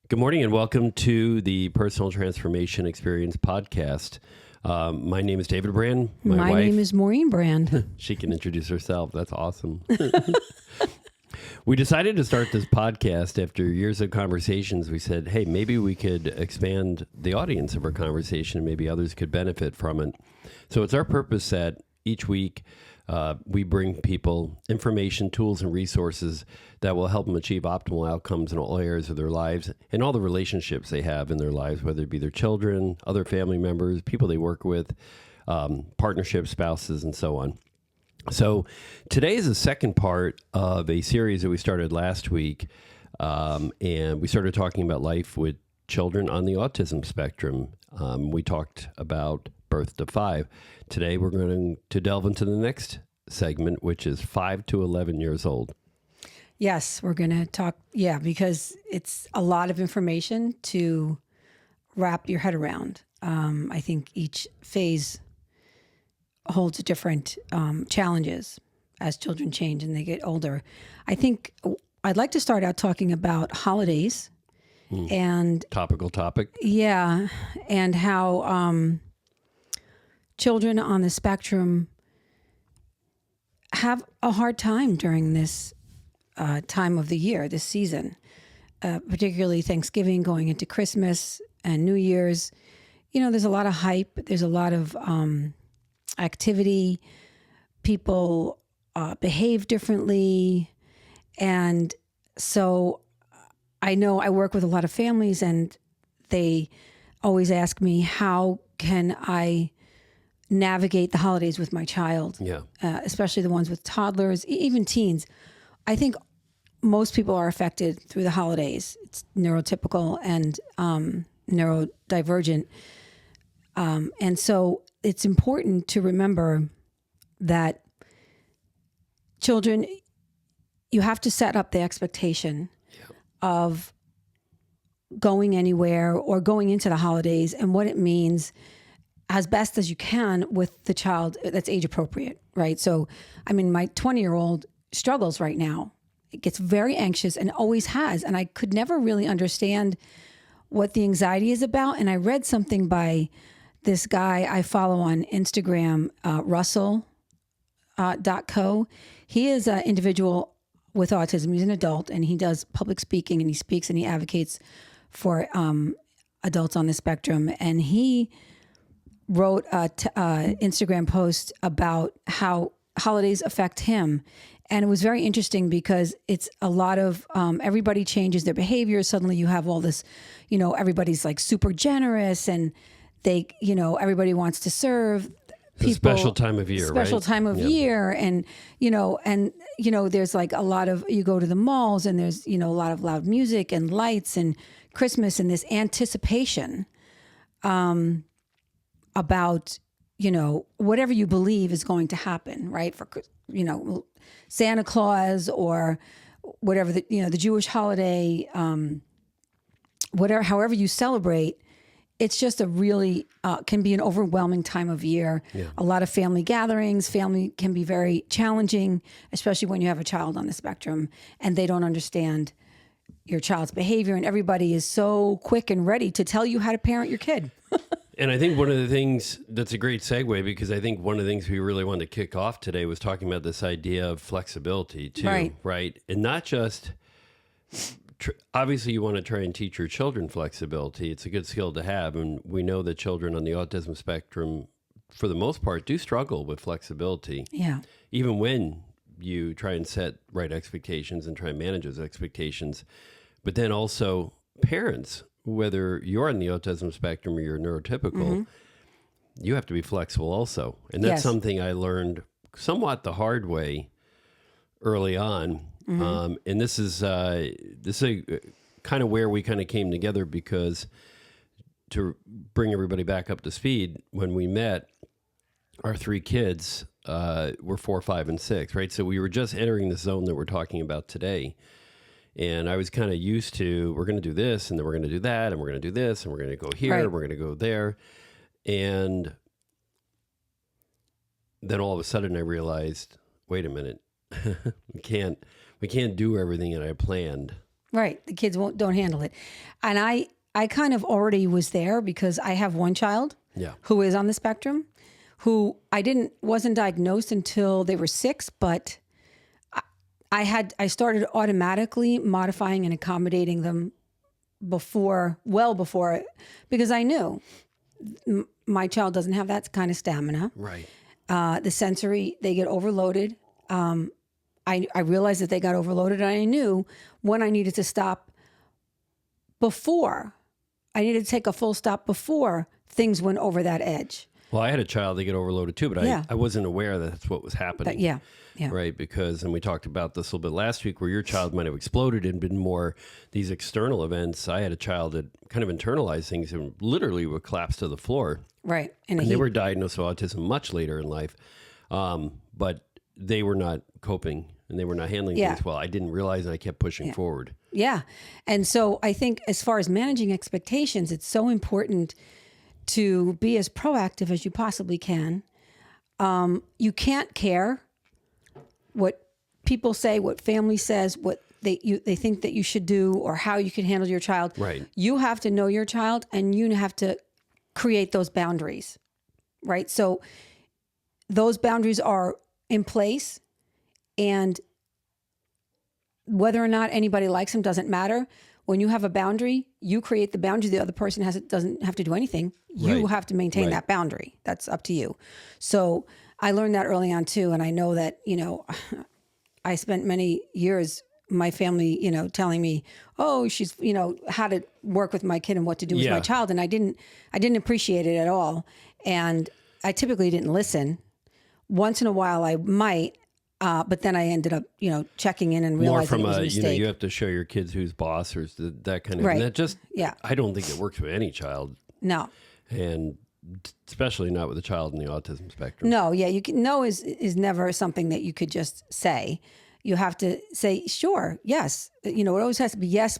Good morning and welcome to the Personal Transformation Experience podcast. My name is David Brand. My wife, name is Maureen Brand. she can introduce herself. That's awesome. We decided to start this podcast after years of conversations. We said, hey, maybe we could expand the audience of our conversation. Maybe others could benefit from it. So it's our purpose that each week we bring people information, tools, and resources that will help them achieve optimal outcomes in all areas of their lives and all the relationships they have in their lives, whether it be their children, other family members, people they work with, partnerships, spouses, and so on. So today is the second part of a series that we started last week, and we started talking about life with children on the autism spectrum. We talked about birth to 5. Today we're going to delve into the next segment, which is 5 to 11 years old. Yes, we're going to talk, because it's a lot of information to wrap your head around. I think each phase holds different challenges as children change and they get older. I think I'd like to start out talking about holidays and Topical topic. Yeah, and how children on the spectrum have a hard time during this time of the year, this season, particularly Thanksgiving, going into Christmas and New Year's. You know, there's a lot of hype. There's a lot of activity. People behave differently. And so I know I work with a lot of families and they always ask me, how can I navigate the holidays with my child? Yeah. Especially the ones with toddlers, even teens. I think most people are affected through the holidays. It's neurotypical and neurodivergent. And so it's important to remember that children, you have to set up the expectation of going anywhere or going into the holidays and what it means as best as you can with the child that's age appropriate, right? So, I mean, my 20-year-old struggles right now. It gets very anxious and always has. And I could never really understand what the anxiety is about. And I read something by this guy I follow on Instagram, Russell.co. He is an individual with autism. He's an adult and he does public speaking and he speaks and he advocates for adults on the spectrum. And he wrote an Instagram post about how holidays affect him. And it was very interesting because it's a lot of, everybody changes their behavior. Suddenly you have all this, everybody's like super generous and they, everybody wants to serve people. It's a special time of year, Special right? time of year. And, there's like a lot of, you go to the malls and there's, a lot of loud music and lights and Christmas and this anticipation about, whatever you believe is going to happen, right? For, Santa Claus or whatever the Jewish holiday, however you celebrate, it's just a really, can be an overwhelming time of year. Yeah. A lot of family gatherings. Family can be very challenging, especially when you have a child on the spectrum and they don't understand your child's behavior. And everybody is so quick and ready to tell you how to parent your kid. And I think one of the things that's a great segue, because I think one of the things we really wanted to kick off today was talking about this idea of flexibility too, right? And not just, obviously you want to try and teach your children flexibility. It's a good skill to have. And we know that children on the autism spectrum, for the most part, do struggle with flexibility. Yeah. Even when you try and set right expectations and try and manage those expectations. But then also parents, whether you're on the autism spectrum or you're neurotypical, you have to be flexible also. And that's something I learned somewhat the hard way early on. And this is kind of where we kind of came together, because to bring everybody back up to speed, when we met, our 3 kids were 4, 5, and 6, right? So we were just entering the zone that we're talking about today. And I was kind of used to, we're going to do this, and then we're going to do that, and we're going to do this, and we're going to go here, and we're going to go there. And then all of a sudden I realized, wait a minute, we can't do everything that I planned. Right. The kids don't handle it. And I kind of already was there because I have one child Yeah. who is on the spectrum, who wasn't diagnosed until they were 6, but I started automatically modifying and accommodating them well before, because I knew my child doesn't have that kind of stamina. Right. The sensory, they get overloaded. I realized that they got overloaded, and I knew when I needed to stop before. I needed to take a full stop before things went over that edge. Well, I had a child that get overloaded too, but Yeah. I wasn't aware that that's what was happening. Yeah. Right. Because, and we talked about this a little bit last week, where your child might have exploded and been more these external events. I had a child that kind of internalized things and literally would collapse to the floor. Right. And they were diagnosed with autism much later in life. But they were not coping and they were not handling things well. I didn't realize, and I kept pushing forward. Yeah. And so I think as far as managing expectations, it's so important to be as proactive as you possibly can. You can't care what people say, what family says, what they think that you should do, or how you can handle your child. Right. You have to know your child, and you have to create those boundaries, right? So those boundaries are in place, and whether or not anybody likes them doesn't matter. When you have a boundary, you create the boundary. The other person doesn't have to do anything. You Right. have to maintain that boundary. That's up to you. So I learned that early on too. And I know that, I spent many years, my family, telling me, oh, she's, how to work with my kid and what to do with my child. And I didn't appreciate it at all. And I typically didn't listen. Once in a while I might, but then I ended up, checking in and realizing it was a mistake. You have to show your kids who's boss, or that kind of, Right. and that just, Yeah. I don't think it works with any child, No. and especially not with a child in the autism spectrum. No, yeah, no is never something that you could just say. You have to say, sure, yes. It always has to be yes,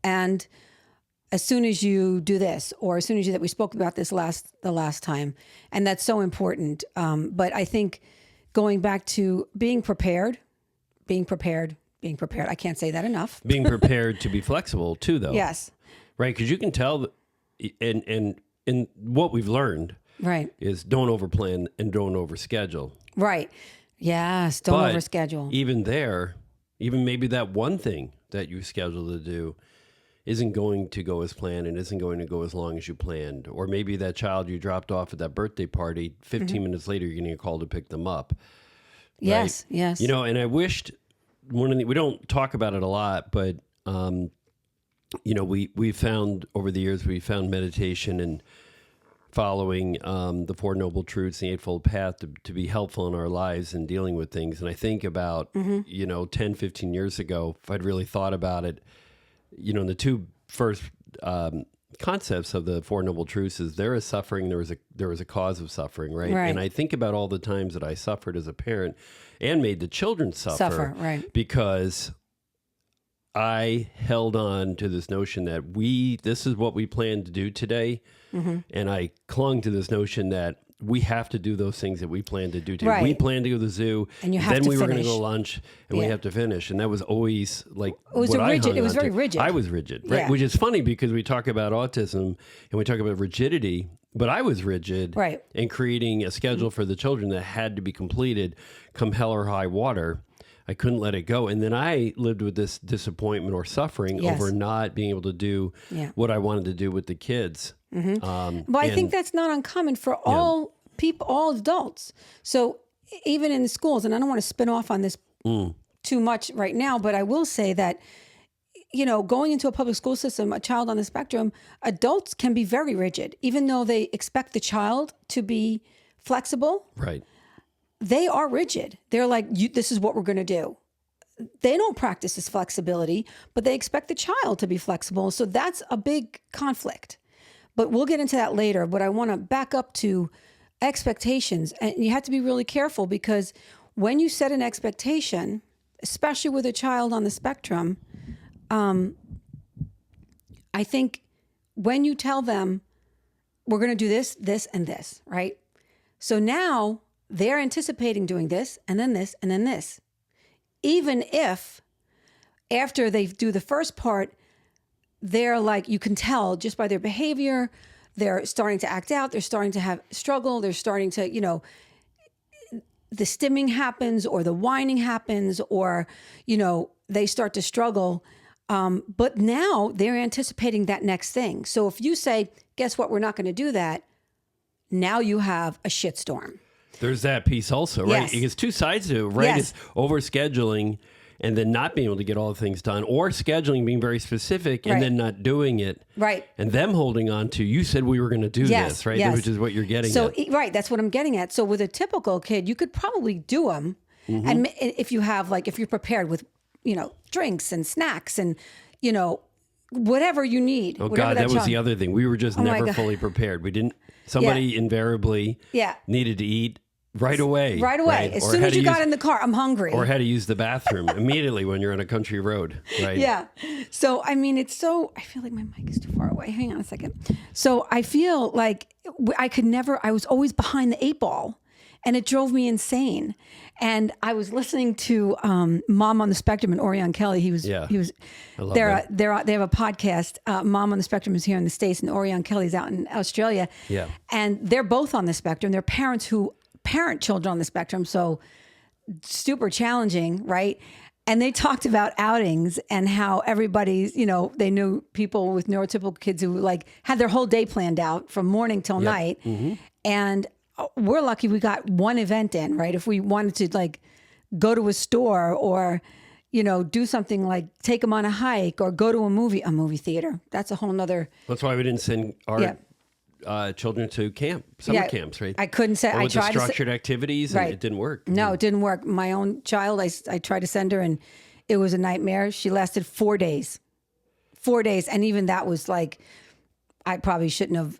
and as soon as you do this, or as soon as that we spoke about this the last time, and that's so important. But I think going back to being prepared. I can't say that enough. Being prepared to be flexible too, though. Yes. Right, because you can tell, and what we've learned, Right. is don't overplan and don't overschedule. Right. Yes. Don't But overschedule. Even maybe that one thing that you scheduled to do isn't going to go as planned and isn't going to go as long as you planned. Or maybe that child you dropped off at that birthday party, 15 minutes later, you're going to get called to pick them up. Yes. Right? Yes. And I wished we don't talk about it a lot, but, we found over the years, we found meditation and following the Four Noble Truths, the Eightfold Path to be helpful in our lives and dealing with things. And I think about, 10, 15 years ago, if I'd really thought about it, the two first concepts of the Four Noble Truths is there is suffering, there was a cause of suffering, right? And I think about all the times that I suffered as a parent and made the children suffer right. because I held on to this notion that this is what we plan to do today. And I clung to this notion that we have to do those things that we plan to do today. Right. We plan to go to the zoo, and you have then to we were going to finish. go lunch, and we have to finish. And that was always like It was what I rigid. hung It was on very to. rigid. I was rigid, right? Yeah. Which is funny because we talk about autism and we talk about rigidity, but I was rigid, Right. in creating a schedule for the children that had to be completed, come hell or high water. I couldn't let it go. And then I lived with this disappointment or suffering Yes. over not being able to do what I wanted to do with the kids. But I think that's not uncommon for all people, all adults. So even in the schools, and I don't want to spin off on this too much right now, but I will say that, going into a public school system, a child on the spectrum, adults can be very rigid, even though they expect the child to be flexible. Right. They are rigid. They're like, this is what we're going to do. They don't practice this flexibility, but they expect the child to be flexible. So that's a big conflict. But we'll get into that later. But I want to back up to expectations. And you have to be really careful, because when you set an expectation, especially with a child on the spectrum, I think when you tell them, we're going to do this, this, and this, right? So now they're anticipating doing this, and then this, and then this. Even if after they do the first part, they're like, you can tell just by their behavior, they're starting to act out, they're starting to have struggle, they're starting to, the stimming happens or the whining happens or, they start to struggle. But now they're anticipating that next thing. So if you say, guess what, we're not going to do that, now you have a shitstorm. There's that piece also, right? Yes. It's two sides to it, right? Yes. It's overscheduling and then not being able to get all the things done, or scheduling, being very specific, and Right. then not doing it. Right. And them holding on to, you said we were going to do Yes, this, right? yes. Which is what you're getting So, at. right, that's what I'm getting at. So with a typical kid, you could probably do them. Mm-hmm. And if you have, if you're prepared with, drinks and snacks and, whatever you need. Oh, whatever God, that was child- the other thing. We were just my never God. fully prepared. We didn't, somebody invariably Yeah. needed to eat right away. Right away. As soon as you got in the car, I'm hungry. Or had to use the bathroom immediately when you're on a country road, right? Yeah. So, I feel like my mic is too far away. Hang on a second. So I feel like I was always behind the 8 ball and it drove me insane. And I was listening to Mom on the Spectrum and Orion Kelly. He was, I love they that. have a podcast. Mom on the Spectrum is here in the States and Orion Kelly's out in Australia. Yeah. And they're both on the spectrum. They're parents who parent children on the spectrum. So super challenging, right? And they talked about outings and how everybody's, they knew people with neurotypical kids who had their whole day planned out from morning till night. Mm-hmm. And we're lucky we got one event in, right? If we wanted to go to a store or, do something like take them on a hike or go to a movie theater. That's a whole nother. That's why we didn't send our children to summer camps, right? I couldn't say, or I with the tried structured activities and Right. it didn't work. No, it didn't work. My own child, I tried to send her and it was a nightmare. She lasted 4 days. 4 days. And even that was I probably shouldn't have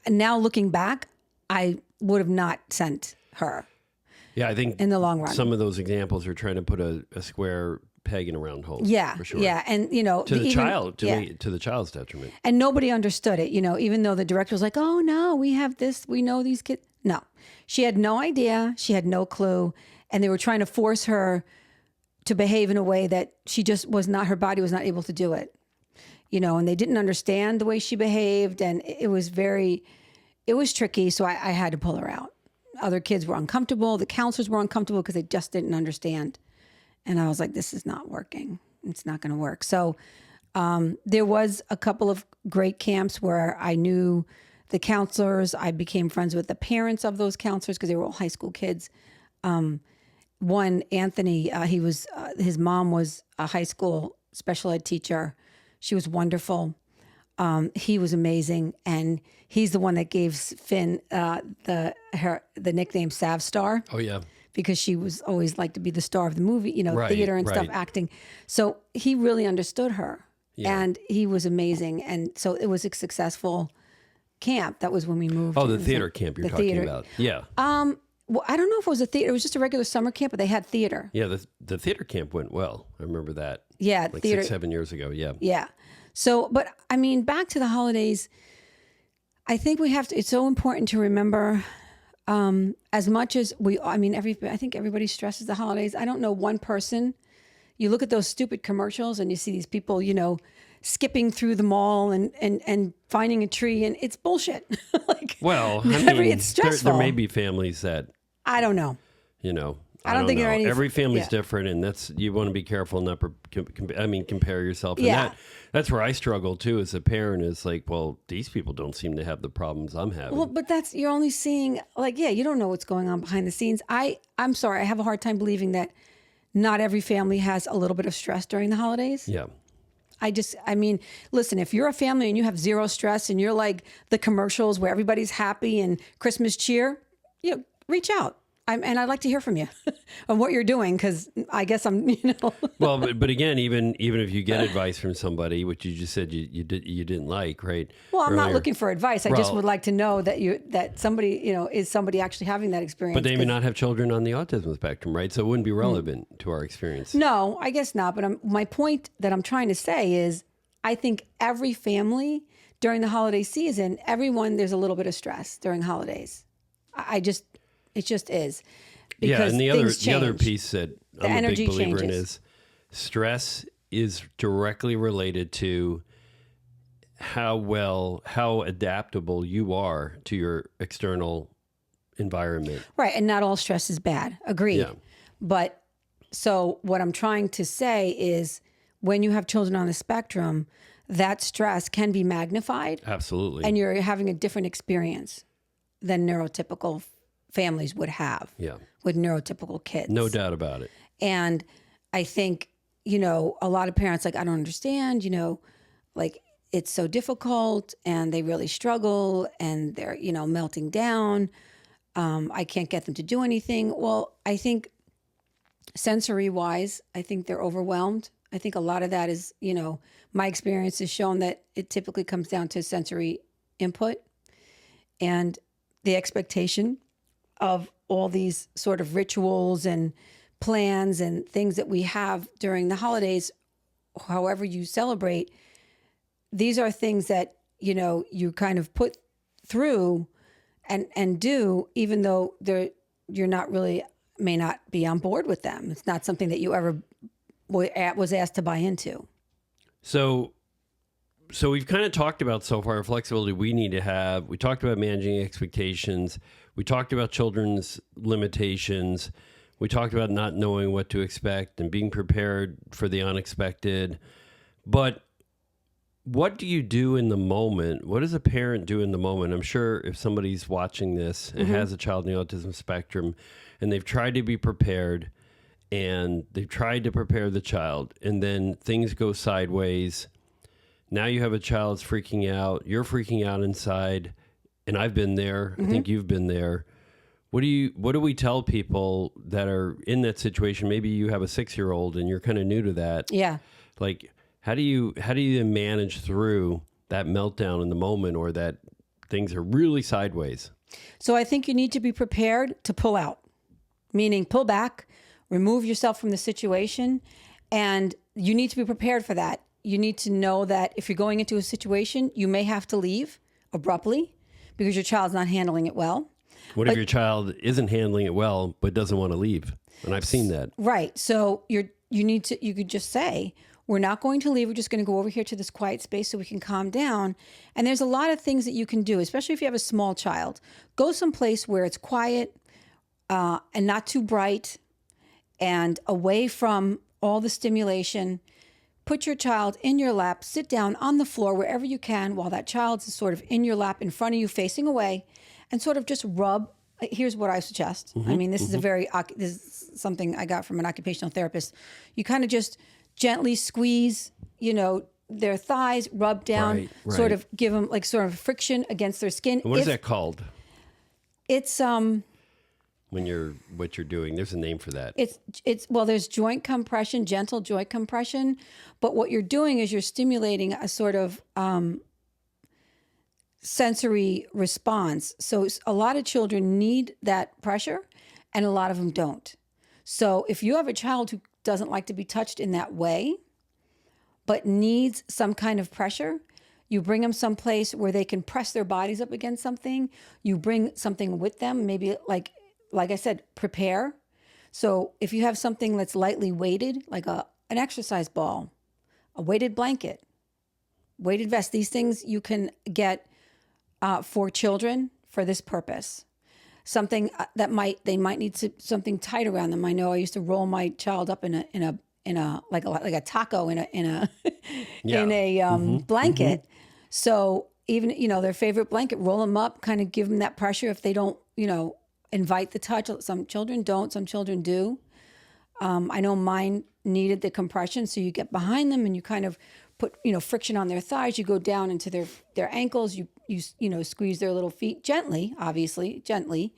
now looking back, I would have not sent her. Yeah, I think in the long run, some of those examples are trying to put a square peg in a round hole. Yeah, for sure. yeah, and to the child, to the child's detriment. And nobody understood it. Even though the director was like, "Oh no, we have this. We know these kids." No, she had no idea. She had no clue, and they were trying to force her to behave in a way that she just was not. Her body was not able to do it. And they didn't understand the way she behaved, and it was tricky. So I had to pull her out. Other kids were uncomfortable. The counselors were uncomfortable because they just didn't understand. And I was like, this is not working. It's not going to work. So there was a couple of great camps where I knew the counselors. I became friends with the parents of those counselors because they were all high school kids. One, Anthony, his mom was a high school special ed teacher. She was wonderful. He was amazing, and he's the one that gave Finn the nickname Sav Star. Oh yeah, because she was always like to be the star of the movie, Right, theater and stuff, right. acting. So he really understood her, Yeah. and he was amazing. And so it was a successful camp. That was when we moved. Oh, the It was theater camp you're talking about. Yeah. Well, I don't know if it was a theater. It was just a regular summer camp, but they had theater. Yeah, the theater camp went well. I remember that. Yeah, Like theater. 6-7 years ago. Yeah. Yeah. So, but back to the holidays, I think it's so important to remember, as much as I think everybody stresses the holidays. I don't know one person, you look at those stupid commercials and you see these people, skipping through the mall and finding a tree, and it's bullshit. Well, it's stressful. there may be families that, I don't know. I don't think know. there are any- Every family's yeah. different, and you want to be careful not compare yourself. And Yeah. that's where I struggle too as a parent. Is like, well, these people don't seem to have the problems I'm having. Well, but you're only seeing you don't know what's going on behind the scenes. I'm sorry, I have a hard time believing that not every family has a little bit of stress during the holidays. Yeah. Listen, if you're a family and you have zero stress and you're like the commercials where everybody's happy and Christmas cheer, reach out. And I'd like to hear from you on what you're doing, because I guess I'm, Well, but again, even if you get advice from somebody, which you just said you didn't like, right? Well, I'm not earlier. looking for advice. I just would like to know that somebody, is somebody actually having that experience. But they may not have children on the autism spectrum, right? So it wouldn't be relevant to our experience. No, I guess not. But my point that I'm trying to say is, I think every family during the holiday season, there's a little bit of stress during holidays. It just is. Yeah, Because and the other things change. piece that I'm a big energy believer in changes. is stress is directly related to how adaptable you are to your external environment. Right. And not all stress is bad. Agreed. Yeah. But so what I'm trying to say is when you have children on the spectrum, that stress can be magnified. Absolutely. And you're having a different experience than neurotypical families would have. Yeah. With neurotypical kids. No doubt about it. And I think, a lot of parents like, I don't understand, like it's so difficult and they really struggle and they're, melting down. I can't get them to do anything. Well, I think sensory wise, I think they're overwhelmed. I think a lot of that is, my experience has shown that it typically comes down to sensory input and the expectation of all these sort of rituals and plans and things that we have during the holidays, however you celebrate. These are things that, you kind of put through and do, even though you're not really, may not be on board with them. It's not something that you ever was asked to buy into. So we've kind of talked about so far flexibility we need to have. We talked about managing expectations. We talked about children's limitations. We talked about not knowing what to expect and being prepared for the unexpected. But what do you do in the moment? What does a parent do in the moment? I'm sure if somebody's watching this and has a child in the autism spectrum and they've tried to be prepared and they've tried to prepare the child and then things go sideways. Now you have a child that's freaking out. You're freaking out inside. And I've been there. I think you've been there. What do we tell people that are in that situation? Maybe you have a 6-year-old and you're kind of new to that. Yeah. Like, how do you manage through that meltdown in the moment or that things are really sideways? So I think you need to be prepared to pull out, meaning pull back, remove yourself from the situation. And you need to be prepared for that. You need to know that if you're going into a situation, you may have to leave abruptly because your child's not handling it well. What if your child isn't handling it well, but doesn't want to leave? And I've seen that. Right. So you could just say, we're not going to leave. We're just going to go over here to this quiet space so we can calm down. And there's a lot of things that you can do, especially if you have a small child. Go someplace where it's quiet and not too bright and away from all the stimulation. Put your child in your lap, sit down on the floor wherever you can while that child is sort of in your lap in front of you facing away and sort of just rub. Here's what I suggest. I mean, this is something I got from an occupational therapist. You kind of just gently squeeze, their thighs, rub down, Right. sort of give them like sort of friction against their skin. And what is that called? It's What you're doing, there's a name for that. Well, there's joint compression, gentle joint compression, but what you're doing is you're stimulating a sort of sensory response. So a lot of children need that pressure and a lot of them don't. So if you have a child who doesn't like to be touched in that way, but needs some kind of pressure, you bring them someplace where they can press their bodies up against something. You bring something with them, maybe like I said, prepare. So if you have something that's lightly weighted, like an exercise ball, a weighted blanket, weighted vest, these things you can get for children for this purpose. Something that they might need something tight around them. I know I used to roll my child up in a like a taco in a blanket. So even their favorite blanket, roll them up, kind of give them that pressure if they don't invite the touch. Some children don't, some children do. I know mine needed the compression, so you get behind them and you kind of put friction on their thighs. You go down into their ankles. You squeeze their little feet gently, obviously gently,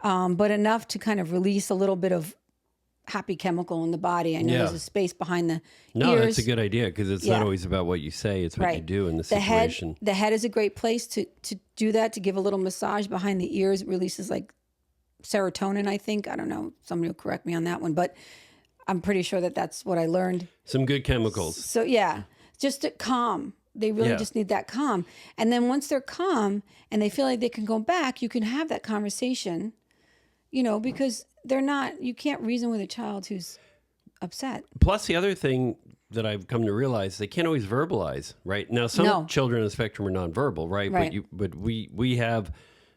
but enough to kind of release a little bit of happy chemical in the body. I know there's a space behind the ears. That's a good idea because it's not always about what you say; it's what you do in the situation. The head is a great place to do that. To give a little massage behind the ears, it releases like serotonin, I think. I don't know. Somebody will correct me on that one, but I'm pretty sure that's what I learned. Some good chemicals. So just to calm. They really just need that calm. And then once they're calm and they feel like they can go back, you can have that conversation, because you can't reason with a child who's upset. Plus the other thing that I've come to realize they can't always verbalize, right? Now, some No. children on the spectrum are nonverbal, right? Right. But we have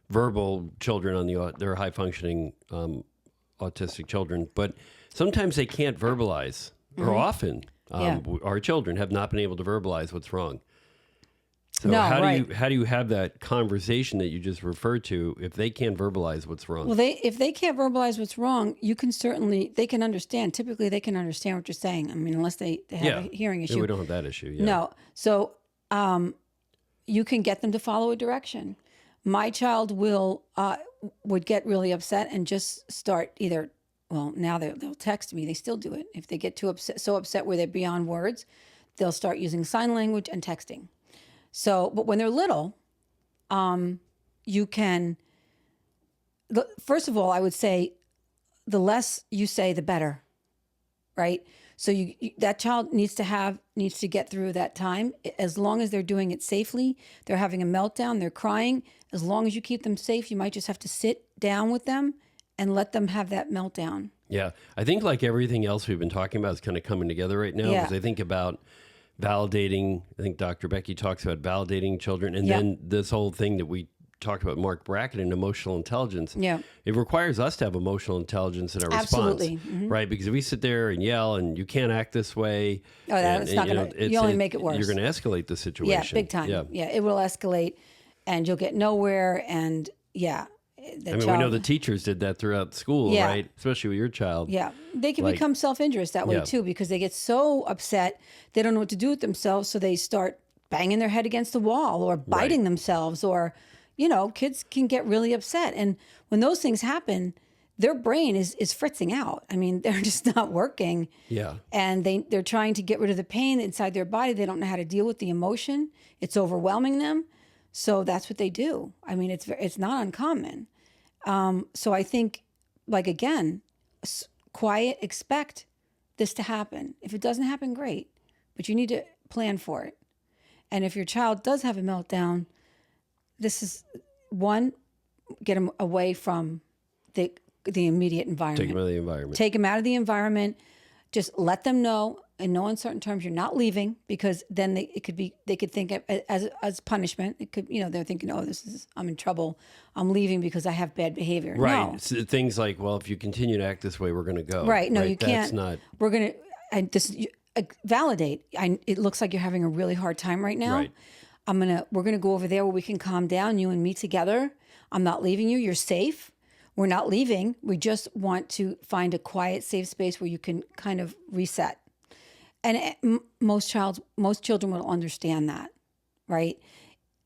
verbal children on they're high functioning autistic children, but sometimes they can't verbalize, or often our children have not been able to verbalize what's wrong. So No, how right. do you have that conversation that you just referred to if they can't verbalize what's wrong? Well, if they can't verbalize what's wrong, they can understand. Typically, they can understand what you're saying. I mean, unless they have a hearing issue. Yeah, we don't have that issue. Yeah. No. So you can get them to follow a direction. My child would get really upset and just start now they'll text me. They still do it. If they get so upset where they're beyond words, they'll start using sign language and texting. So, but when they're little, you can, first of all, I would say the less you say, the better, right? So that child needs to get through that time. As long as they're doing it safely, they're having a meltdown, they're crying. As long as you keep them safe, you might just have to sit down with them and let them have that meltdown. Yeah. I think like everything else we've been talking about is kind of coming together right now, because I think about validating. I think Dr. Becky talks about validating children. And then this whole thing that we talked about, Mark Brackett, and emotional intelligence. Yeah. It requires us to have emotional intelligence in our Absolutely. response, right? Because if we sit there and yell and you can't act this way, it's not going to, you only make it worse. You're going to escalate the situation. Yeah, big time. Yeah, it will escalate and you'll get nowhere. And we know the teachers did that throughout school, right? Especially with your child. Yeah. They can become self-injurious that way too, because they get so upset, they don't know what to do with themselves. So they start banging their head against the wall or biting themselves, or, kids can get really upset. And when those things happen, their brain is fritzing out. I mean, they're just not working. Yeah. And they're trying to get rid of the pain inside their body. They don't know how to deal with the emotion. It's overwhelming them. So that's what they do. I mean, it's not uncommon. So I think, again, quiet, expect this to happen. If it doesn't happen, great, but you need to plan for it. And if your child does have a meltdown, this is one, get them away from the immediate environment. Take them out of the environment. Take them out of the environment. Just let them know in no uncertain terms you're not leaving, because then they could think as punishment. It could, they're thinking, oh, I'm in trouble. I'm leaving because I have bad behavior. Right. No. So things like, well, if you continue to act this way, we're going to go. Right. No, you That's can't. Not. We're going to validate. It looks like you're having a really hard time right now. Right. We're going to go over there where we can calm down, you and me together. I'm not leaving you. You're safe. We're not leaving. We just want to find a quiet, safe space where you can kind of reset. And most children will understand that, right?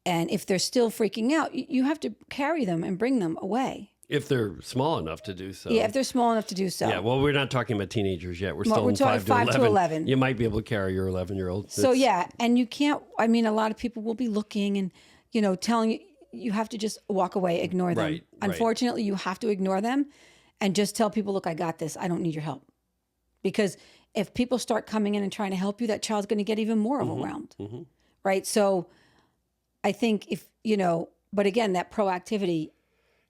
And if they're still freaking out, you have to carry them and bring them away. If they're small enough to do so. Yeah, if they're small enough to do so. Yeah, well, we're not talking about teenagers yet. We're still in 5 to 11. You might be able to carry your 11-year-old. So, and you can't, a lot of people will be looking and, telling you, you have to just walk away, ignore them. Right. Unfortunately, you have to ignore them and just tell people, look, I got this. I don't need your help. Because if people start coming in and trying to help you, that child's going to get even more overwhelmed. Mm-hmm. Right? So I think but again, that proactivity.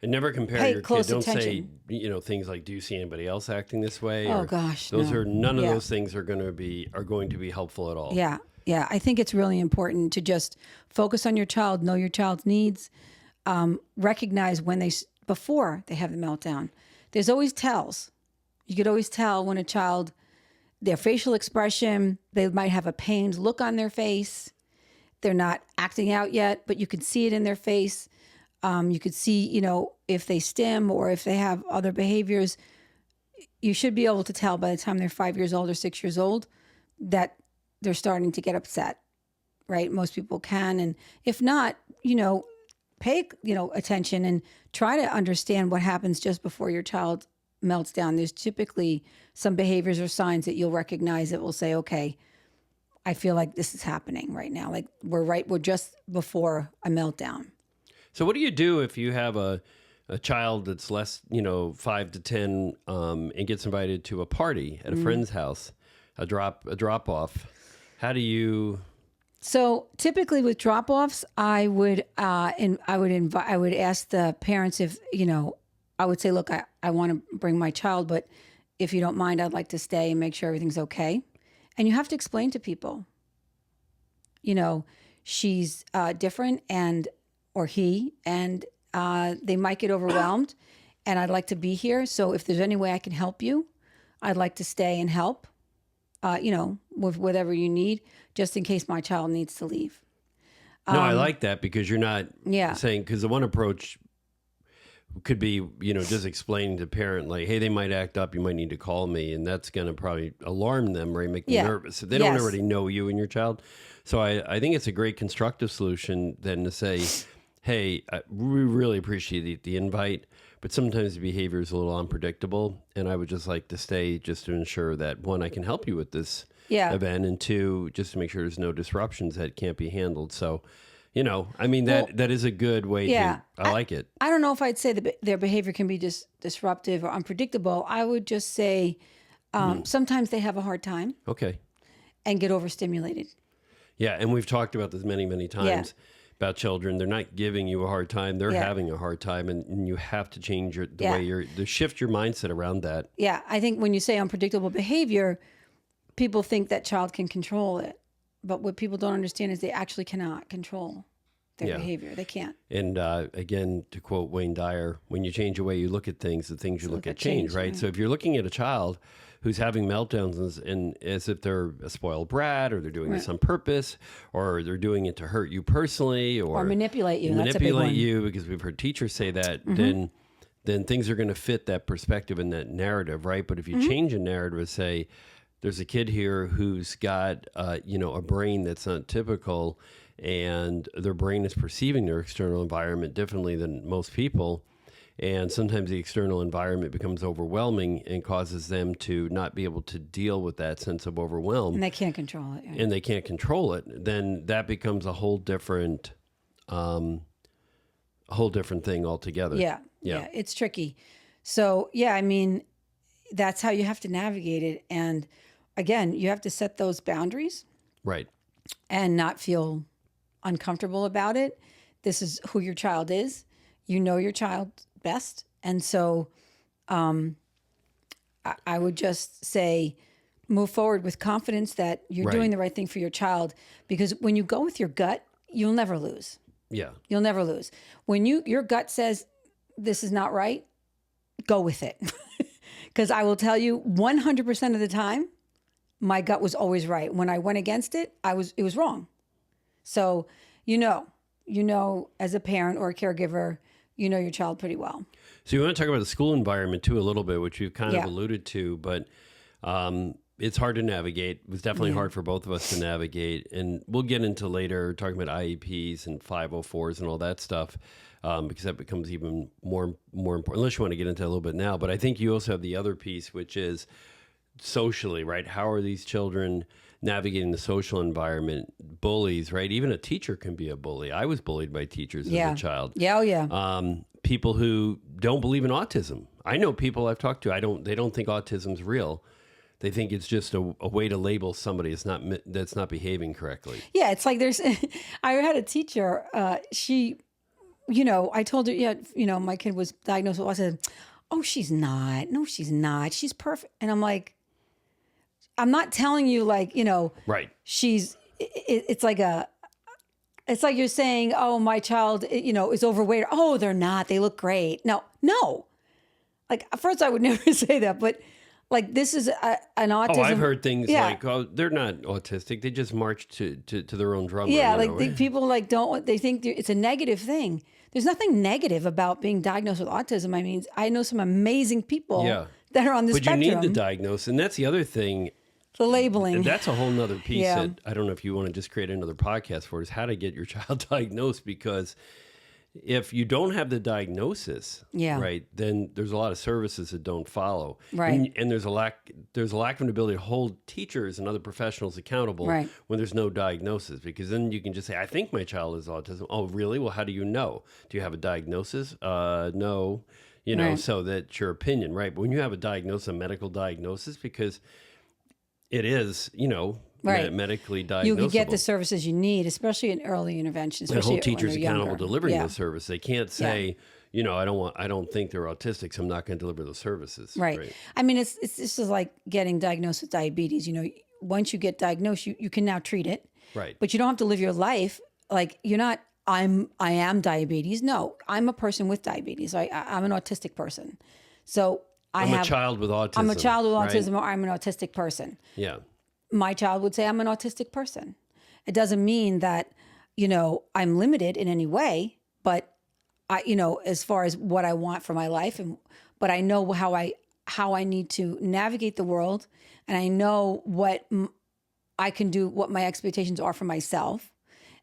And never compare your kid. Don't attention. say, things like, do you see anybody else acting this way? Oh, gosh, none of those things are going to be helpful at all. Yeah. Yeah. I think it's really important to just focus on your child, know your child's needs, recognize before they have the meltdown. There's always tells. You could always tell when a child, their facial expression, they might have a pained look on their face. They're not acting out yet, but you can see it in their face. You could see, if they stim or if they have other behaviors. You should be able to tell by the time they're 5 years old or 6 years old that they're starting to get upset, right? Most people can. And if not, pay, attention and try to understand what happens just before your child melts down. There's typically some behaviors or signs that you'll recognize that will say, okay, I feel like this is happening right now. Like we're just before a meltdown. So what do you do if you have a child that's less, 5 to 10, and gets invited to a party at a friend's house, a drop off? How do you? So typically with drop offs, I would ask the parents if I would say, look, I want to bring my child, but if you don't mind, I'd like to stay and make sure everything's okay. And you have to explain to people, she's different or he, and they might get overwhelmed, and I'd like to be here. So if there's any way I can help you, I'd like to stay and help, with whatever you need, just in case my child needs to leave. No, I like that because you're not Yeah. saying, because the one approach could be, just explaining to parent, like, hey, they might act up, you might need to call me. And that's going to probably alarm them, right? Make them nervous. If they don't already know you and your child. So I think it's a great constructive solution then to say, hey, we really appreciate the invite, but sometimes the behavior is a little unpredictable. And I would just like to stay just to ensure that, one, I can help you with this event, and two, just to make sure there's no disruptions that can't be handled. So, that is a good way to, I like it. I don't know if I'd say their behavior can be disruptive or unpredictable. I would just say sometimes they have a hard time. Okay. And get overstimulated. Yeah, and we've talked about this many, many times about children. They're not giving you a hard time. They're having a hard time, and you have to change the way to shift your mindset around that. Yeah, I think when you say unpredictable behavior, people think that child can control it. But what people don't understand is they actually cannot control their behavior. They can't. And again, to quote Wayne Dyer, when you change the way you look at things, the things you look at change, right? So if you're looking at a child who's having meltdowns and as if they're a spoiled brat, or they're doing this on purpose, or they're doing it to hurt you personally, or manipulate you. Manipulate That's a big one. you, because we've heard teachers say that, then things are going to fit that perspective and that narrative, right? But if you change a narrative and say, there's a kid here who's got, a brain that's not typical, and their brain is perceiving their external environment differently than most people. And sometimes the external environment becomes overwhelming and causes them to not be able to deal with that sense of overwhelm. And they can't control it. And they can't control it. Then that becomes a whole different thing altogether. Yeah. It's tricky. So, that's how you have to navigate it. And again, you have to set those boundaries. Right. And not feel uncomfortable about it. This is who your child is. You know your child best. And so I would just say, move forward with confidence that you're doing the right thing for your child. Because when you go with your gut, you'll never lose. Yeah. You'll never lose. When your gut says this is not right, go with it. Because I will tell you 100% of the time, my gut was always right. When I went against it, it was wrong. So, as a parent or a caregiver, you know your child pretty well. So you want to talk about the school environment too a little bit, which you've kind of alluded to, but it's hard to navigate. It was definitely hard for both of us to navigate. And we'll get into later talking about IEPs and 504s and all that stuff, because that becomes even more important, unless you want to get into it a little bit now. But I think you also have the other piece, which is socially, right? How are these children navigating the social environment? Bullies, right? Even a teacher can be a bully. I was bullied by teachers as a child. Yeah, oh yeah. People who don't believe in autism. I know people I've talked to, they don't think autism's real. They think it's just a way to label somebody that's not behaving correctly. Yeah, it's like I had a teacher, she, I told her, my kid was diagnosed with autism. Oh, she's not. No, she's not. She's perfect. And I'm like, I'm not telling you right. It's like you're saying, oh, my child, is overweight. Oh, they're not. They look great. No. Like, at first I would never say that, but this is an autism. Oh, I've heard things like, oh, they're not autistic. They just march to their own drum. Yeah, people they think it's a negative thing. There's nothing negative about being diagnosed with autism. I mean, I know some amazing people that are on the spectrum. But you need the diagnosis, and that's the other thing. The labeling. And that's a whole nother piece that I don't know if you want to just create another podcast for, is how to get your child diagnosed. Because if you don't have the diagnosis, right, then there's a lot of services that don't follow. Right. And there's a lack of an ability to hold teachers and other professionals accountable when there's no diagnosis. Because then you can just say, I think my child is autism. Oh, really? Well, how do you know? Do you have a diagnosis? No. So that's your opinion, right? But when you have a diagnosis, a medical diagnosis, because it is, medically diagnosable. You can get the services you need, especially in early intervention. And hold teachers accountable delivering those services. They can't say, I don't think they're autistic, so I'm not going to deliver those services. Right. I mean, it's just like getting diagnosed with diabetes. once you get diagnosed, you can now treat it. Right. But you don't have to live your life like you're not, I am diabetes. No, I'm a person with diabetes. I'm an autistic person. So I'm a child with autism. I'm a child with right? autism, or I'm an autistic person. Yeah. My child would say I'm an autistic person. It doesn't mean that, I'm limited in any way, but as far as what I want for my life, but I know how I need to navigate the world, and I know what I can do, what my expectations are for myself.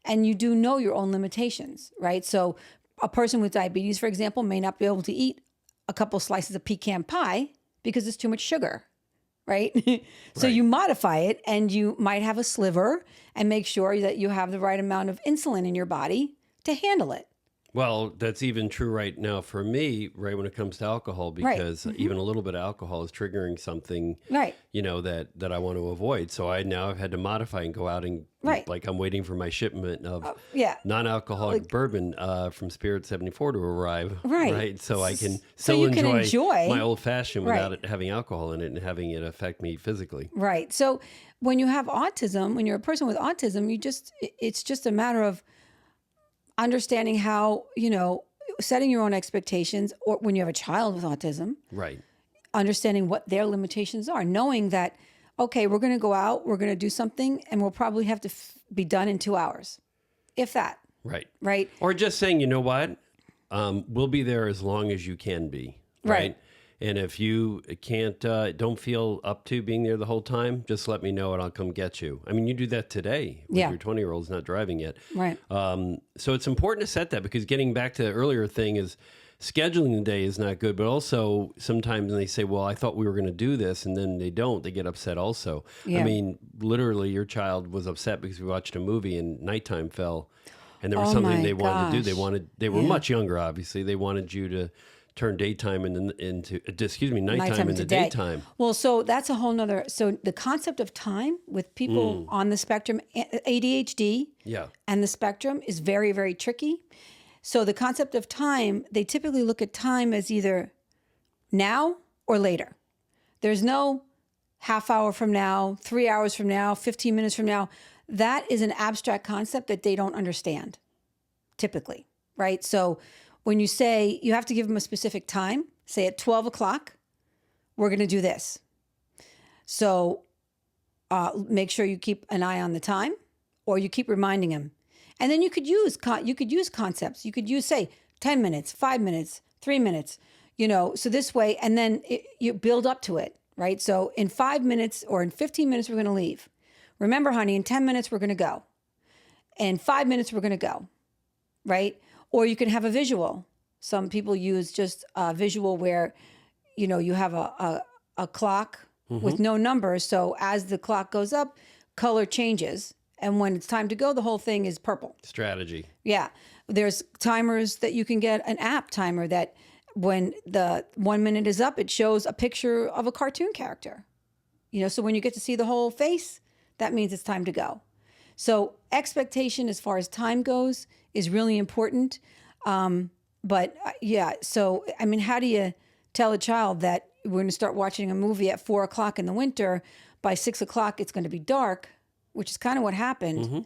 And you do know your own limitations, right? So a person with diabetes, for example, may not be able to eat a couple slices of pecan pie because it's too much sugar, right? So Right. you modify it, and you might have a sliver and make sure that you have the right amount of insulin in your body to handle it. Well, that's even true right now for me, right, when it comes to alcohol, because even a little bit of alcohol is triggering something, Right. that I want to avoid. So I now have had to modify and go out and, Right. like, I'm waiting for my shipment of Yeah. non-alcoholic bourbon from Spirit 74 to arrive. Right. So I can So still you can enjoy my old-fashioned Right. without it having alcohol in it and having it affect me physically. Right. So when you have autism, when you're a person with autism, it's just a matter of understanding how, setting your own expectations, or when you have a child with autism, Right. understanding what their limitations are, knowing that, okay, we're going to go out, we're going to do something, and we'll probably have to be done in 2 hours, if that, Right. right? Or just saying, you know what? We'll be there as long as you can be. Right. And if you can't, don't feel up to being there the whole time, just let me know and I'll come get you. I mean, you do that today with Yeah. your 20-year-old's not driving yet. Right. So it's important to set that, because getting back to the earlier thing is scheduling the day is not good, but also sometimes they say, well, I thought we were going to do this, and then they don't. They get upset also. Yeah. I mean, literally your child was upset because we watched a movie and nighttime fell and there was Oh something my they wanted to do. gosh. They were Yeah. much younger, obviously. They wanted you to turn daytime into nighttime Nighttime into to day. daytime. Well, so that's a whole nother. So the concept of time with people on the spectrum, ADHD, Yeah. and the spectrum is very, very tricky. So the concept of time, they typically look at time as either now or later. There's no half hour from now, 3 hours from now, 15 minutes from now. That is an abstract concept that they don't understand, typically, right? So when you say you have to give them a specific time, say at 12 o'clock, we're going to do this. So make sure you keep an eye on the time, or you keep reminding them. And then you could use concepts. You could use, say, 10 minutes, 5 minutes, 3 minutes, so this way, and then you build up to it, right? So in 5 minutes or in 15 minutes, we're going to leave. Remember, honey, in 10 minutes, we're going to go. In 5 minutes, we're going to go, right? Or you can have a visual. Some people use just a visual where, you have a clock with no numbers. So as the clock goes up, color changes. And when it's time to go, the whole thing is purple. Strategy. Yeah. There's timers that you can get, an app timer that when the 1 minute is up, it shows a picture of a cartoon character. So when you get to see the whole face, that means it's time to go. So expectation as far as time goes is really important. But yeah, so, I mean, how do you tell a child that we're going to start watching a movie at 4 o'clock in the winter, by 6 o'clock, it's going to be dark, which is kind of what happened.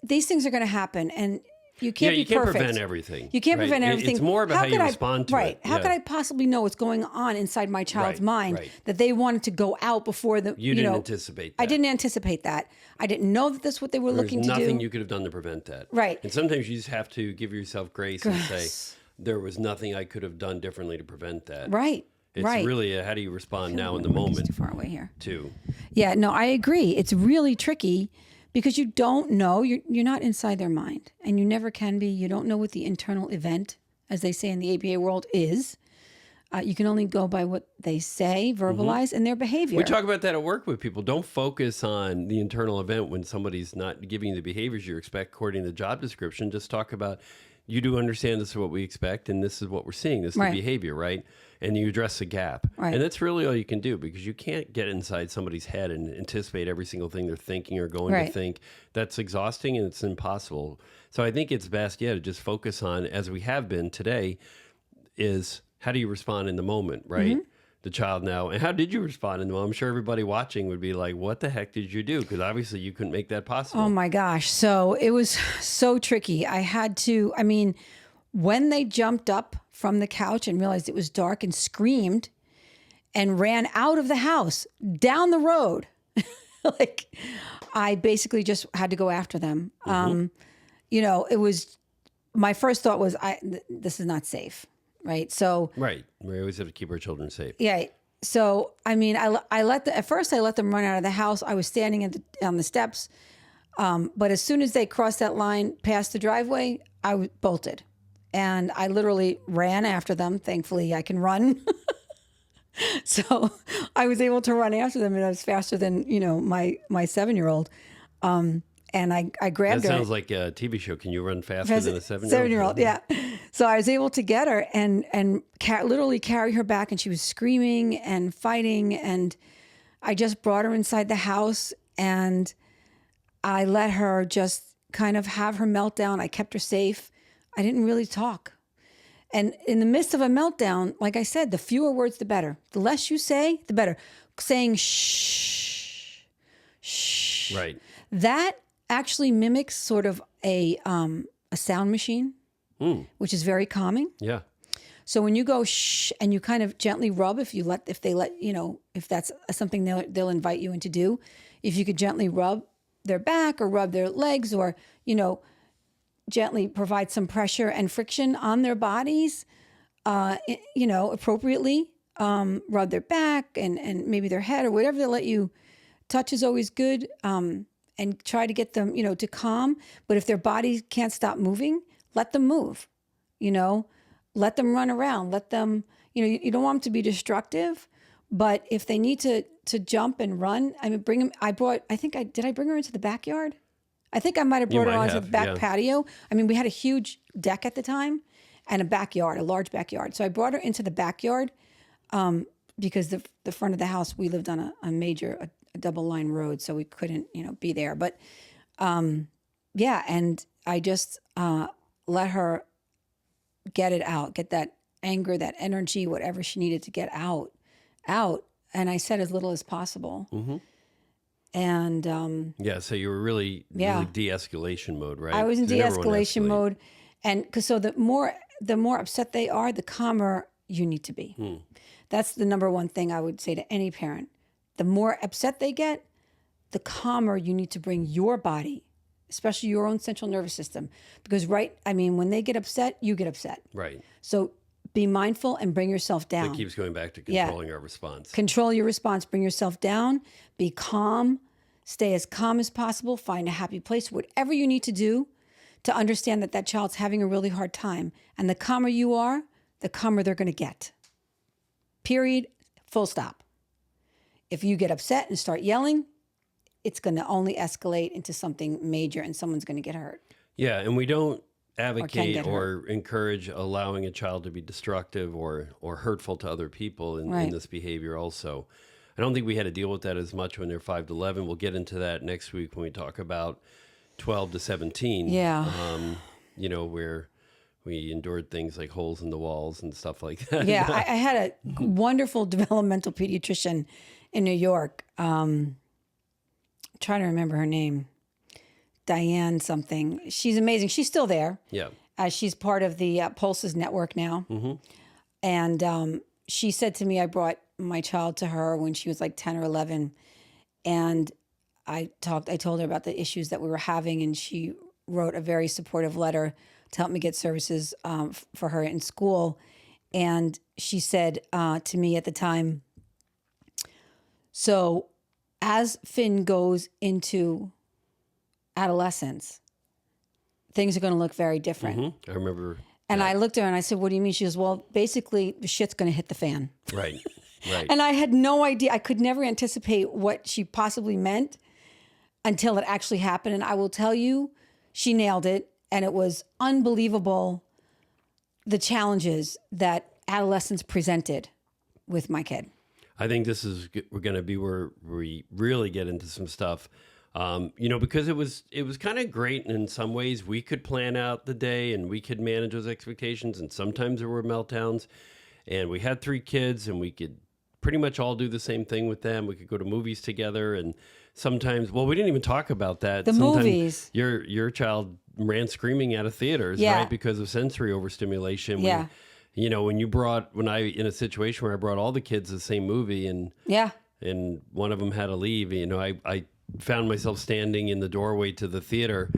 These things are going to happen, and you can't be perfect. Prevent everything. You can't prevent everything. It's more about how you respond to it. Right. How could I possibly know what's going on inside my child's mind that they wanted to go out before the, You didn't anticipate that. I didn't anticipate that. I didn't know that that's what they were looking to do. There's nothing you could have done to prevent that. Right. And sometimes you just have to give yourself grace and say, there was nothing I could have done differently to prevent that. Right. It's right. really how do you respond now in the moment? Too far away here. Too. Yeah, no, I agree. It's really tricky because you don't know. You're not inside their mind, and you never can be. You don't know what the internal event, as they say in the ABA world, is. You can only go by what they say, verbalize, and their behavior. We talk about that at work with people. Don't focus on the internal event when somebody's not giving you the behaviors you expect according to the job description. Just talk about, you do understand this is what we expect, and this is what we're seeing. This is the behavior, right? And you address the gap. Right. And that's really all you can do, because you can't get inside somebody's head and anticipate every single thing they're thinking or going to think. That's exhausting and it's impossible. So I think it's best, to just focus on, as we have been today, is how do you respond in the moment, right? the child now. And how did you respond? And well, I'm sure everybody watching would be like, what the heck did you do? Because obviously you couldn't make that possible. Oh my gosh. So it was so tricky. I mean, when they jumped up from the couch and realized it was dark and screamed and ran out of the house down the road, like I basically just had to go after them. It was, my first thought was, this is not safe. Right. So, right. We always have to keep our children safe. Yeah. So, I mean, at first I let them run out of the house. I was standing on the steps. But as soon as they crossed that line past the driveway, I bolted and I literally ran after them. Thankfully I can run. So I was able to run after them and I was faster than, my 7-year-old. And I grabbed her. That sounds like a TV show. Can you run faster than a 7-year-old? 7-year-old, yeah. So I was able to get her and literally carry her back, and she was screaming and fighting. And I just brought her inside the house, and I let her just kind of have her meltdown. I kept her safe. I didn't really talk. And in the midst of a meltdown, like I said, the fewer words, the better. The less you say, the better. Saying shh, shh. Right. That actually mimics sort of a sound machine, which is very calming. Yeah. So when you go shh and you kind of gently rub, if that's something they'll invite you in to do, if you could gently rub their back or rub their legs or, gently provide some pressure and friction on their bodies, appropriately, rub their back and maybe their head or whatever they let you. Touch is always good. And try to get them, to calm. But if their body can't stop moving, let them move, let them run around, let them, you don't want them to be destructive, but if they need to jump and run, I mean, bring them. Did I bring her into the backyard? I think I might've brought her onto the back patio. I mean, we had a huge deck at the time and a large backyard. So I brought her into the backyard, because the front of the house, we lived on a major double line road, so we couldn't, be there. But and I just let her get it out, get that anger, that energy, whatever she needed to get out. And I said as little as possible. Mm-hmm. And so you were really de-escalation mode, right? I was in de-escalation mode, and because the more upset they are, the calmer you need to be. That's the number one thing I would say to any parent. The more upset they get, the calmer you need to bring your body, especially your own central nervous system. Because when they get upset, you get upset. Right. So be mindful and bring yourself down. It keeps going back to controlling our response. Control your response. Bring yourself down. Be calm. Stay as calm as possible. Find a happy place. Whatever you need to do to understand that child's having a really hard time. And the calmer you are, the calmer they're going to get. Period. Full stop. If you get upset and start yelling, it's going to only escalate into something major and someone's going to get hurt. Yeah, and we don't advocate or encourage allowing a child to be destructive or hurtful to other people in this behavior also. I don't think we had to deal with that as much when they're 5 to 11. We'll get into that next week when we talk about 12 to 17. Yeah. Where we endured things like holes in the walls and stuff like that. Yeah, I had a wonderful developmental pediatrician in New York. Trying to remember her name. Diane something. She's amazing. She's still there. Yeah. She's part of the Pulses Network now. Mm-hmm. And she said to me, I brought my child to her when she was like 10 or 11. And I told her about the issues that we were having. And she wrote a very supportive letter to help me get services for her in school. And she said to me at the time, so as Finn goes into adolescence, things are going to look very different. Mm-hmm. I remember. And I looked at her and I said, what do you mean? She goes, well, basically the shit's going to hit the fan. Right. And I had no idea. I could never anticipate what she possibly meant until it actually happened. And I will tell you, she nailed it. And it was unbelievable, the challenges that adolescence presented with my kid. I think we're going to be where we really get into some stuff, because it was kind of great. And in some ways we could plan out the day and we could manage those expectations. And sometimes there were meltdowns, and we had 3 kids and we could pretty much all do the same thing with them. We could go to movies together, and sometimes, well, we didn't even talk about that. Sometimes movies. Your child ran screaming out of theaters, Yeah. right, because of sensory overstimulation. Yeah. When I in a situation where I brought all the kids to the same movie, and Yeah. one of them had to leave, I found myself standing in the doorway to the theater,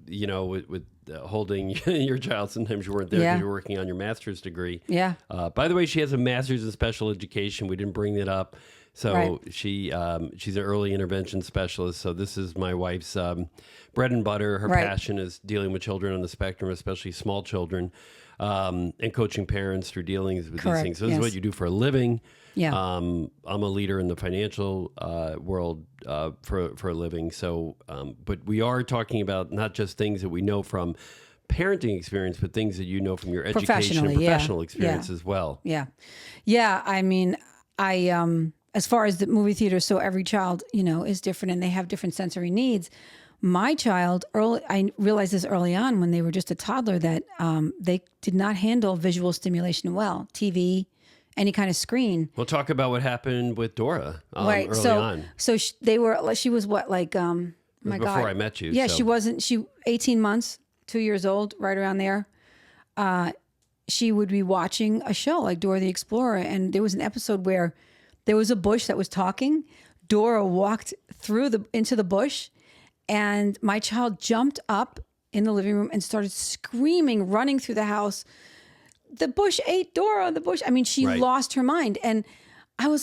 with holding your child. Sometimes you weren't there because you were working on your master's degree. Yeah. By the way, she has a master's in special education. We didn't bring it up. So she's an early intervention specialist. So this is my wife's bread and butter. Her passion is dealing with children on the spectrum, especially small children, and coaching parents through dealings with these things. So this is what you do for a living. Yeah. I'm a leader in the financial world for a living. So, but we are talking about not just things that we know from parenting experience, but things that you know from your education and professional experience as well. Yeah. Yeah. I mean, as far as the movie theater, so every child, is different and they have different sensory needs. My child, I realized this early on when they were just a toddler that they did not handle visual stimulation well. TV, any kind of screen. We'll talk about what happened with Dora early on. So she was what, like, my God. Before I met you. Yeah, so. she 18 months, 2 years old, right around there. She would be watching a show like Dora the Explorer. And there was an episode where there was a bush that was talking. Dora walked into the bush, and my child jumped up in the living room and started screaming, running through the house. The bush ate Dora. The bush. I mean, she lost her mind. And I'm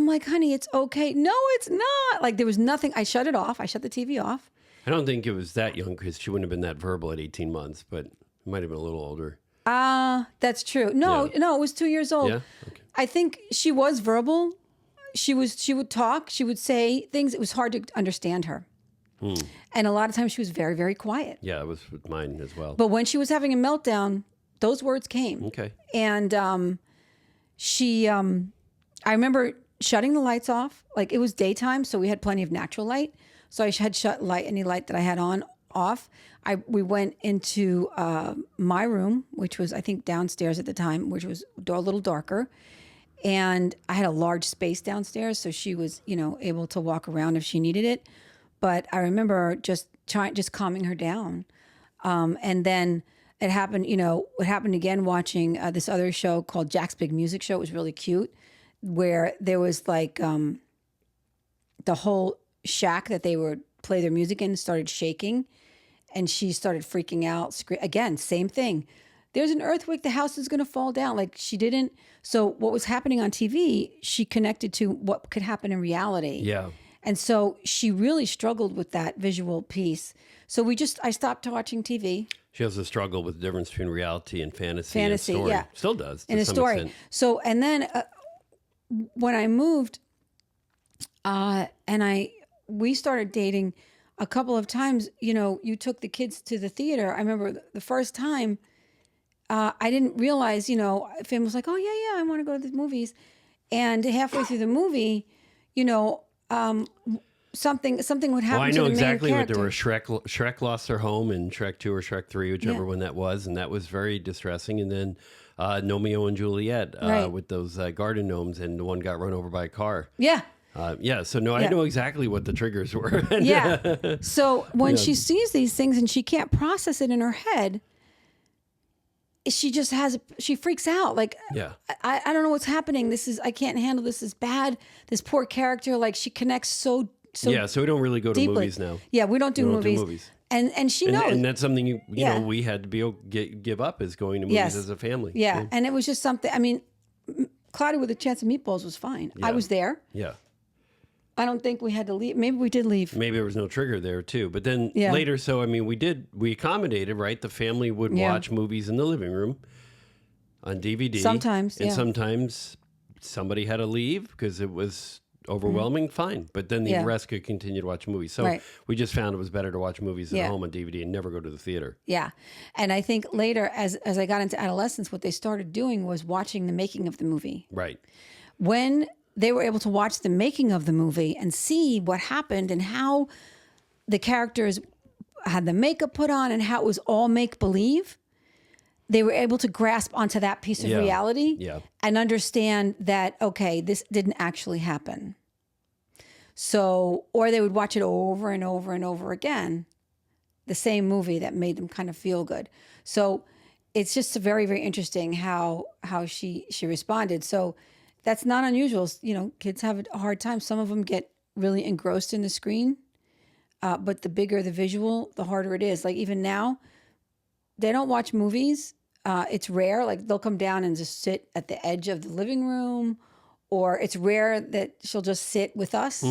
like, honey, it's okay. No, it's not. Like, there was nothing. I shut it off. I shut the TV off. I don't think it was that young because she wouldn't have been that verbal at 18 months, but it might have been a little older. That's true. No, it was 2 years old. Yeah. Okay. I think she was verbal. She would talk. She would say things. It was hard to understand her. And a lot of times she was very, very quiet. Yeah, it was with mine as well. But when she was having a meltdown, those words came. Okay. And I remember shutting the lights off. Like, it was daytime, so we had plenty of natural light. So I had shut any light that I had off. We went into my room, which was, I think, downstairs at the time, which was a little darker. And I had a large space downstairs, so she was, able to walk around if she needed it. But I remember just calming her down. And then it happened, it happened again watching this other show called Jack's Big Music Show. It was really cute, where there was like the whole shack that they would play their music in started shaking, and she started freaking out. Again, same thing. There's an earthquake. The house is going to fall down. Like, she didn't. So what was happening on TV, she connected to what could happen in reality. Yeah. And so she really struggled with that visual piece. So I stopped watching TV. She also struggled with the difference between reality and fantasy and story. Yeah. Still does, in a some story. extent. So, and then when I moved, we started dating a couple of times. You took the kids to the theater. I remember the first time, I didn't realize, Finn was like, oh yeah, I want to go to the movies. And halfway through the movie, something would happen. Well, I to know the exactly main what there character. were. Shrek lost their home in Shrek 2 or Shrek 3, whichever one that was. And that was very distressing. And then Romeo and Juliet with those garden gnomes, and the one got run over by a car. Yeah. I know exactly what the triggers were. Yeah. So when she sees these things and she can't process it in her head, she freaks out. Like, I don't know what's happening. I can't handle this. Is bad. This poor character, like, she connects so yeah. So we don't really go to deeply. movies now. Yeah, we don't do movies. And she knows. And that's something you know we had to give up, is going to movies as a family. Yeah. And it was just something. I mean, Cloudy with a Chance of Meatballs was fine. Yeah. I was there. Yeah. I don't think we had to leave. Maybe we did leave. Maybe there was no trigger there too. But then later, so I mean, we accommodated, right? The family would watch movies in the living room on DVD. Sometimes, and sometimes somebody had to leave because it was overwhelming. Fine, but then the rest could continue to watch movies. So we just found it was better to watch movies at home on DVD and never go to the theater. Yeah, and I think later, as I got into adolescence, what they started doing was watching the making of the movie. Right. When they were able to watch the making of the movie and see what happened and how the characters had the makeup put on and how it was all make-believe, they were able to grasp onto that piece of reality and understand that, okay, this didn't actually happen. So, or they would watch it over and over and over again, the same movie that made them kind of feel good. So it's just very, very interesting how she responded. So that's not unusual. You know, kids have a hard time. Some of them get really engrossed in the screen, but the bigger the visual, the harder it is. Like even now, they don't watch movies. It's rare. Like they'll come down and just sit at the edge of the living room, or it's rare that she'll just sit with us.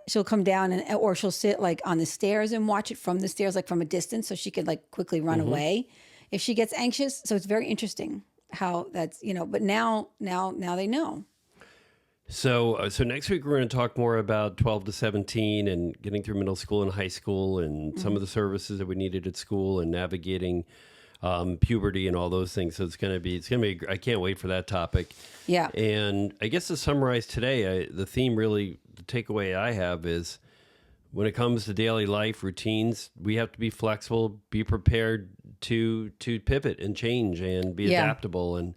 She'll come down or she'll sit like on the stairs and watch it from the stairs, like from a distance, so she could like quickly run away if she gets anxious. So it's very interesting how that's, you know, but now they know. So next week we're going to talk more about 12 to 17 and getting through middle school and high school and some of the services that we needed at school and navigating puberty and all those things. So it's going to be, I can't wait for that topic. Yeah. And I guess to summarize today, the theme really, the takeaway I have is when it comes to daily life routines, we have to be flexible, be prepared to pivot and change and be adaptable and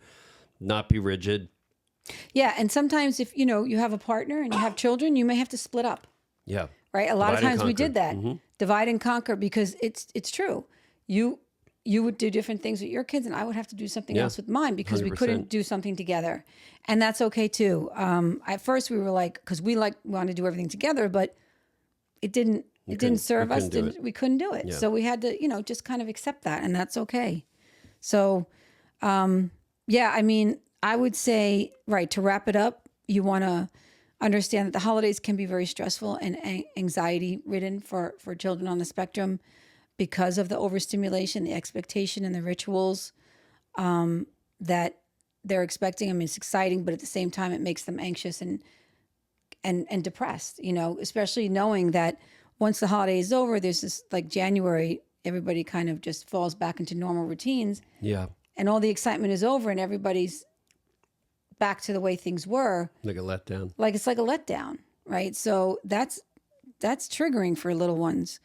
not be rigid. Yeah. And sometimes if, you know, you have a partner and you have children, you may have to split up. Yeah. Right. A lot of times we did that. Divide and conquer, because it's true. You would do different things with your kids and I would have to do something else with mine because 100%. We couldn't do something together. And that's okay too. At first we were like, because we wanted to do everything together, but it didn't serve us. We couldn't do it. Yeah. So we had to, you know, just kind of accept that, and that's okay. So, I mean, I would say, right, to wrap it up, you want to understand that the holidays can be very stressful and anxiety ridden for children on the spectrum because of the overstimulation, the expectation, and the rituals that they're expecting. I mean, it's exciting, but at the same time, it makes them anxious and depressed, you know, especially knowing that once the holiday is over, there's this, like January, everybody kind of just falls back into normal routines. Yeah. And all the excitement is over and everybody's back to the way things were. Like a letdown. Like it's like a letdown, right? So that's triggering for little ones.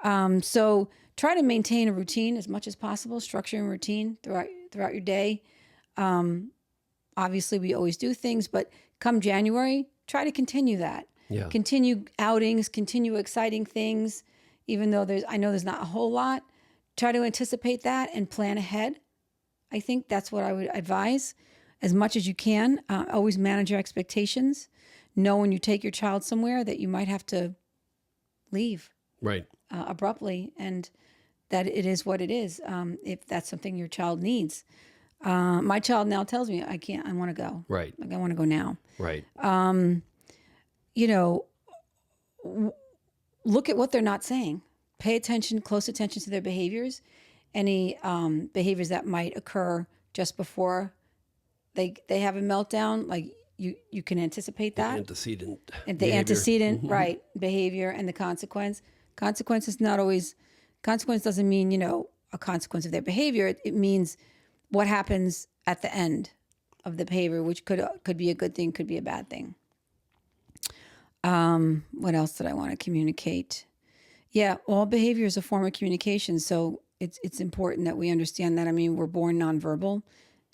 So try to maintain a routine as much as possible, structure and routine throughout your day. Obviously, we always do things, but come January, try to continue that. Yeah. Continue outings, continue exciting things, even though I know there's not a whole lot. Try to anticipate that and plan ahead. I think that's what I would advise as much as you can. Always manage your expectations. Know when you take your child somewhere that you might have to leave. Right. Abruptly, and that it is what it is. If that's something your child needs. My child now tells me, I want to go. Right. Like I want to go now. Right. You know, look at what they're not saying. Pay attention, close attention to their behaviors. Any behaviors that might occur just before they have a meltdown, like you can anticipate that. The antecedent. And the behavior. Antecedent, right, behavior and the consequence. Consequence doesn't mean, you know, a consequence of their behavior. It means what happens at the end of the behavior, which could be a good thing, could be a bad thing. What else did I want to communicate? Yeah, all behavior is a form of communication, so it's important that we understand that. I mean, we're born nonverbal,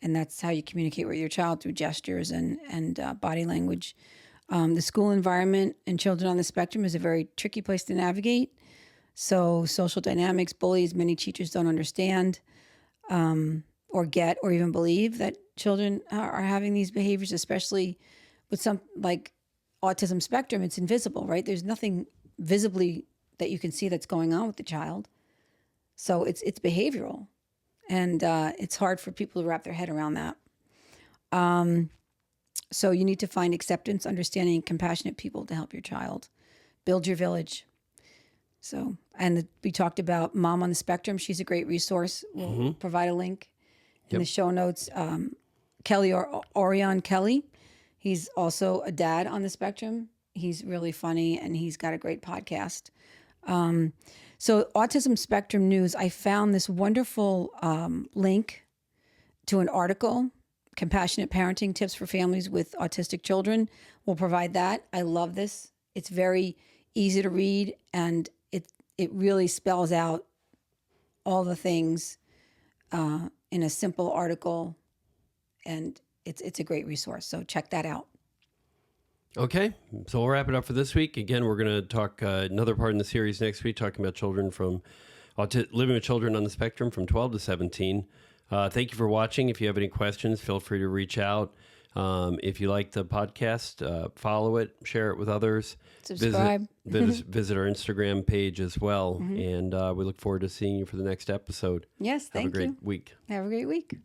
and that's how you communicate with your child, through gestures and body language. The school environment and children on the spectrum is a very tricky place to navigate. So social dynamics, bullies, many teachers don't understand or get or even believe that children are having these behaviors, especially with some like autism spectrum. It's invisible, right? There's nothing visibly that you can see that's going on with the child. So it's behavioral, and it's hard for people to wrap their head around that. So you need to find acceptance, understanding, compassionate people to help your child. Build your village. So, and we talked about Mom on the Spectrum. She's a great resource. We'll provide a link in the show notes. Kelly or Orion Kelly, he's also a dad on the spectrum. He's really funny, and he's got a great podcast. So Autism Spectrum News, I found this wonderful link to an article, Compassionate Parenting Tips for Families with Autistic Children. We'll provide that. I love this. It's very easy to read, and it really spells out all the things in a simple article, and it's a great resource. So check that out. Okay, so we'll wrap it up for this week. Again, we're going to talk another part in the series next week, talking about children from living with children on the spectrum from 12 to 17. Thank you for watching. If you have any questions, feel free to reach out. If you like the podcast, follow it, share it with others. Subscribe. Visit our Instagram page as well. And we look forward to seeing you for the next episode. Yes, thank you. Have a great week. Have a great week.